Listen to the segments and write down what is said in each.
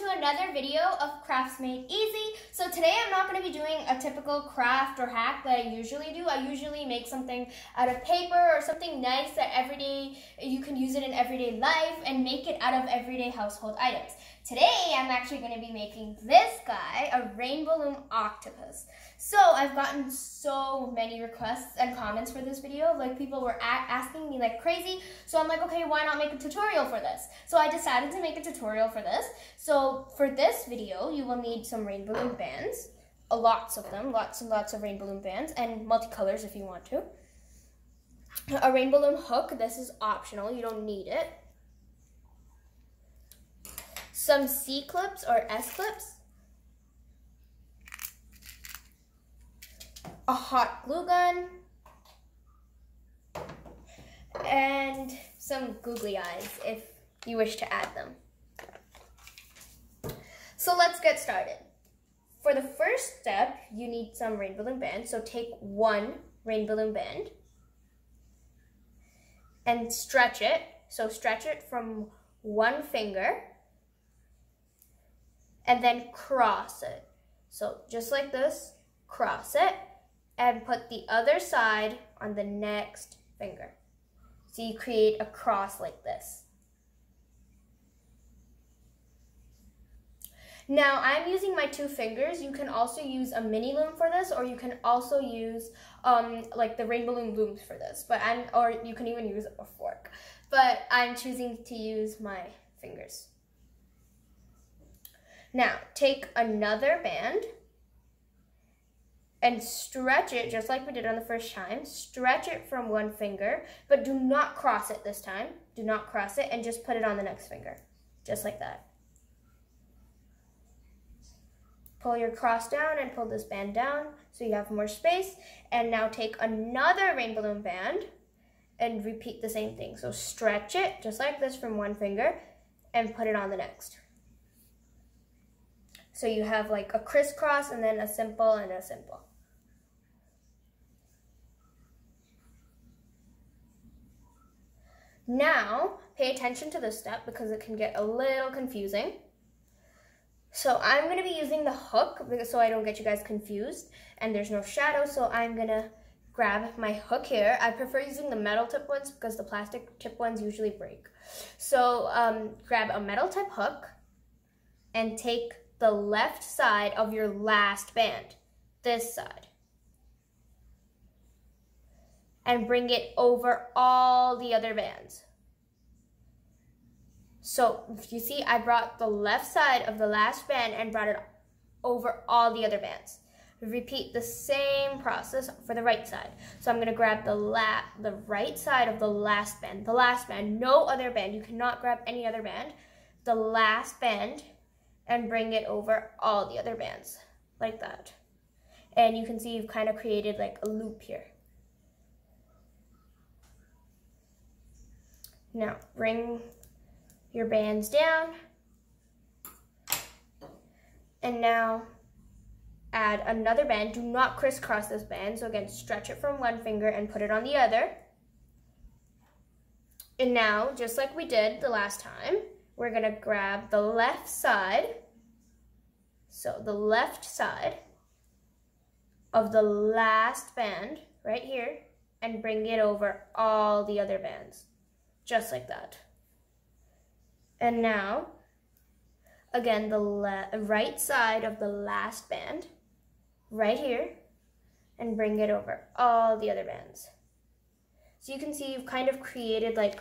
to another video of Crafts Made Easy. So today I'm not going to be doing a typical craft or hack that I usually do. I usually make something out of paper or something nice that everyday you can use it in everyday life and make it out of everyday household items. Today I'm actually going to be making this guy, a rainbow loom octopus. So I've gotten so many requests and comments for this video. Like, people were asking me like crazy. So I'm like, okay, why not make a tutorial for this? So I decided to make a tutorial for this. So for this video, you will need some rainbow loom bands, lots of them, lots and lots of rainbow loom bands, and multicolors if you want to. A rainbow loom hook, this is optional, you don't need it. Some C-clips or S-clips. A hot glue gun. And some googly eyes if you wish to add them. So let's get started. For the first step, you need some rainbow loom band. So take one rainbow loom band and stretch it. So stretch it from one finger and then cross it. So just like this, cross it and put the other side on the next finger. So you create a cross like this. Now I'm using my two fingers. You can also use a mini loom for this, or you can also use like the rainbow loom looms for this. Or you can even use a fork. But I'm choosing to use my fingers. Now take another band and stretch it just like we did on the first time. Stretch it from one finger, but do not cross it this time. Do not cross it, and just put it on the next finger, just like that. Pull your cross down and pull this band down so you have more space. And now take another rainbow loom band and repeat the same thing. So stretch it just like this from one finger and put it on the next. So you have like a crisscross and then a simple and a simple. Now, pay attention to this step because it can get a little confusing. So I'm going to be using the hook so I don't get you guys confused, and there's no shadow, so I'm going to grab my hook here. I prefer using the metal tip ones because the plastic tip ones usually break. So grab a metal tip hook and take the left side of your last band, this side, and bring it over all the other bands. So if you see, I brought the left side of the last band and brought it over all the other bands. Repeat the same process for the right side. So I'm gonna grab the right side of the last band, no other band. You cannot grab any other band. The last band, and bring it over all the other bands, like that. And you can see you've kind of created like a loop here. Now bring your bands down, and now add another band. Do not crisscross this band. So again, stretch it from one finger and put it on the other. And now, just like we did the last time, we're gonna grab the left side. So the left side of the last band right here and bring it over all the other bands, just like that. And now, again, the right side of the last band, right here, and bring it over all the other bands. So you can see you've kind of created like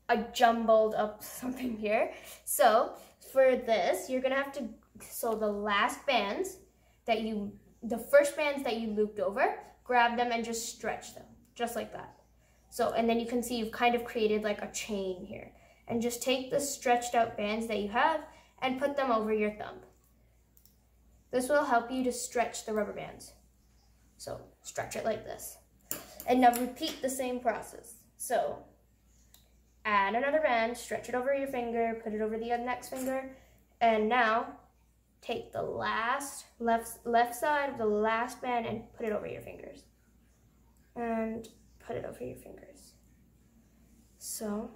a jumbled up something here. So for this, you're gonna have to, so the last bands that the first bands that you looped over, grab them and just stretch them, just like that. So, and then you can see you've kind of created like a chain here. And just take the stretched out bands that you have and put them over your thumb. This will help you to stretch the rubber bands. So stretch it like this. And now repeat the same process. So add another band, stretch it over your finger, put it over the next finger, and now take the left side of the last band and put it over your fingers. And put it over your fingers. So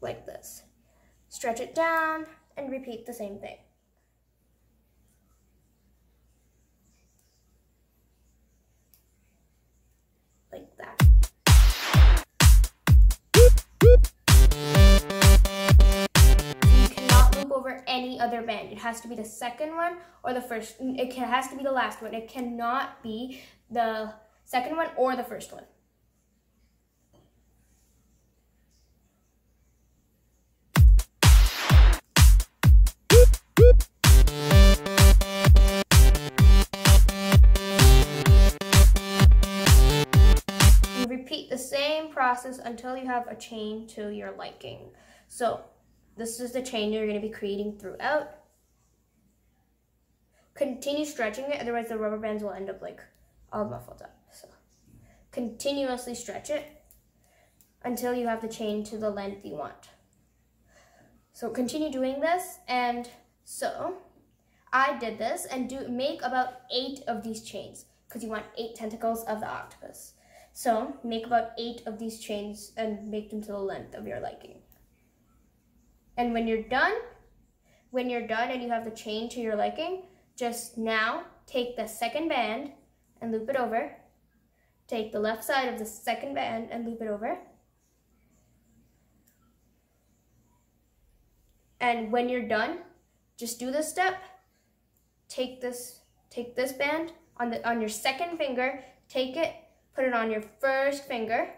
like this. Stretch it down and repeat the same thing. Like that. You cannot loop over any other band. It has to be the second one or the first. It has to be the last one. It cannot be the second one or the first one. Repeat the same process until you have a chain to your liking. So this is the chain you're going to be creating throughout. Continue stretching it, otherwise the rubber bands will end up like all muffled up. So continuously stretch it until you have the chain to the length you want. So continue doing this, and so I did this, and make about 8 of these chains because you want 8 tentacles of the octopus. So make about 8 of these chains and make them to the length of your liking. And when you're done and you have the chain to your liking, just now take the second band and loop it over. Take the left side of the second band and loop it over. And when you're done, just do this step. Take this band on your second finger, take it, put it on your first finger,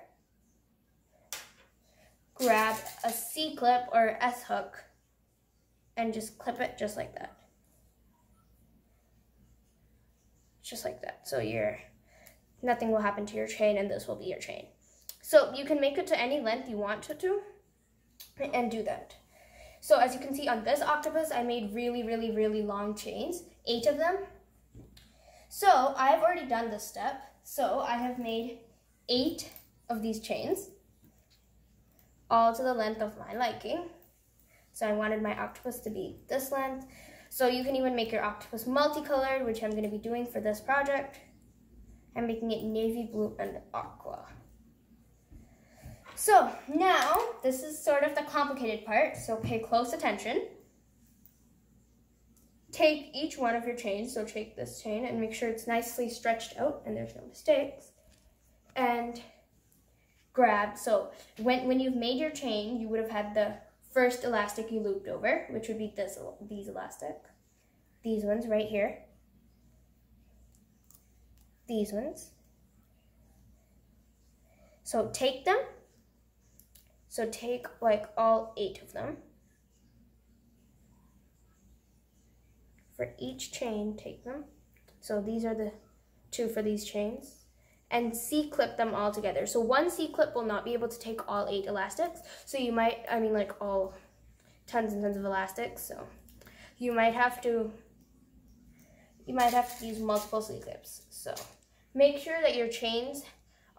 grab a C-clip or S-hook, and just clip it just like that. Just like that. So nothing will happen to your chain, and this will be your chain. So you can make it to any length you want it to, and do that. So as you can see on this octopus, I made really, really, really long chains, 8 of them. So I've already done this step. So I have made 8 of these chains, all to the length of my liking. So I wanted my octopus to be this length. So you can even make your octopus multicolored, which I'm going to be doing for this project. I'm making it navy blue and aqua. So now, this is sort of the complicated part, so pay close attention. Take each one of your chains, so take this chain and make sure it's nicely stretched out and there's no mistakes. And grab, so when you've made your chain, you would have had the first elastic you looped over, which would be these elastic. These ones right here. These ones. So take them. So take like all 8 of them. For each chain, take them. So these are the 2 for these chains. And C-clip them all together. So one C-clip will not be able to take all 8 elastics. So you might, like all tons and tons of elastics. So you might have to use multiple C-clips. So make sure that your chains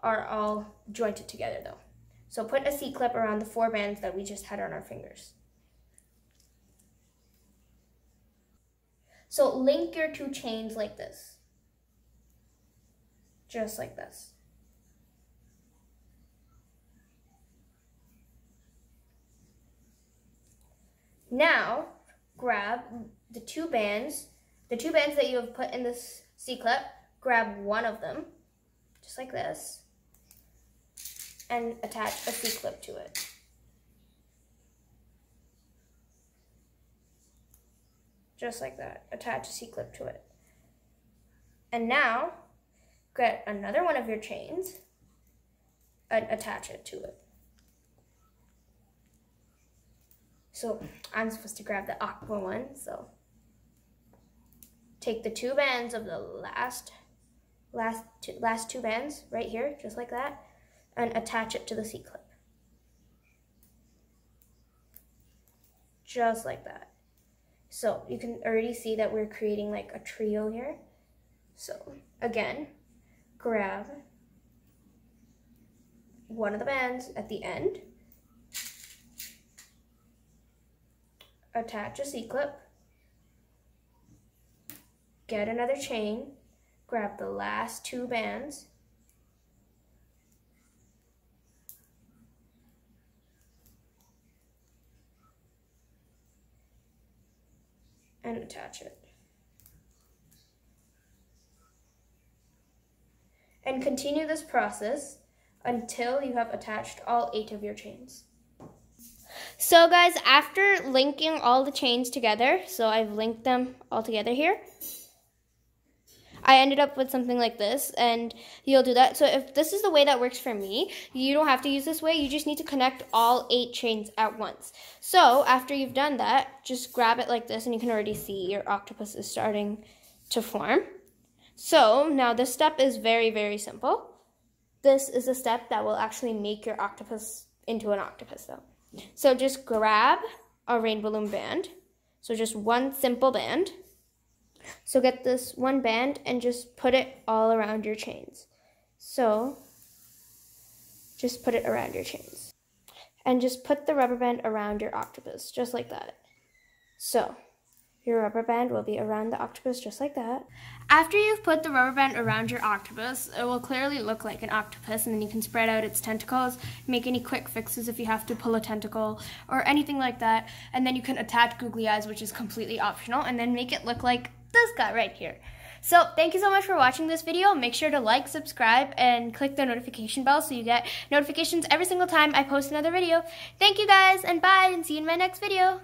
are all jointed together though. So put a C-clip around the 4 bands that we just had on our fingers. So link your 2 chains like this. Just like this. Now, grab the 2 bands that you have put in this C-clip, grab one of them, just like this, and attach a C-clip to it. Just like that, attach a C-clip to it. And now, get another one of your chains and attach it to it. So I'm supposed to grab the aqua one, so take the 2 bands of the last 2 bands right here, just like that, and attach it to the C-clip. Just like that. So you can already see that we're creating like a trio here. So again, grab one of the bands at the end, attach a C-clip, get another chain, grab the last 2 bands, and attach it. And continue this process until you have attached all 8 of your chains. So guys, after linking all the chains together, so I've linked them all together here, I ended up with something like this, and you'll do that. So if this is the way that works for me, you don't have to use this way. You just need to connect all 8 chains at once. So after you've done that, just grab it like this, and you can already see your octopus is starting to form. So now this step is very, very simple. This is a step that will actually make your octopus into an octopus though. So just grab a rain balloon band. So just one simple band. So get this one band and just put it all around your chains. So just put it around your chains. And just put the rubber band around your octopus, just like that. So your rubber band will be around the octopus just like that. After you've put the rubber band around your octopus, it will clearly look like an octopus, and then you can spread out its tentacles, make any quick fixes if you have to pull a tentacle or anything like that, and then you can attach googly eyes, which is completely optional, and then make it look like this guy right here. So thank you so much for watching this video. Make sure to like, subscribe, and click the notification bell so you get notifications every single time I post another video. Thank you guys, and bye, and see you in my next video.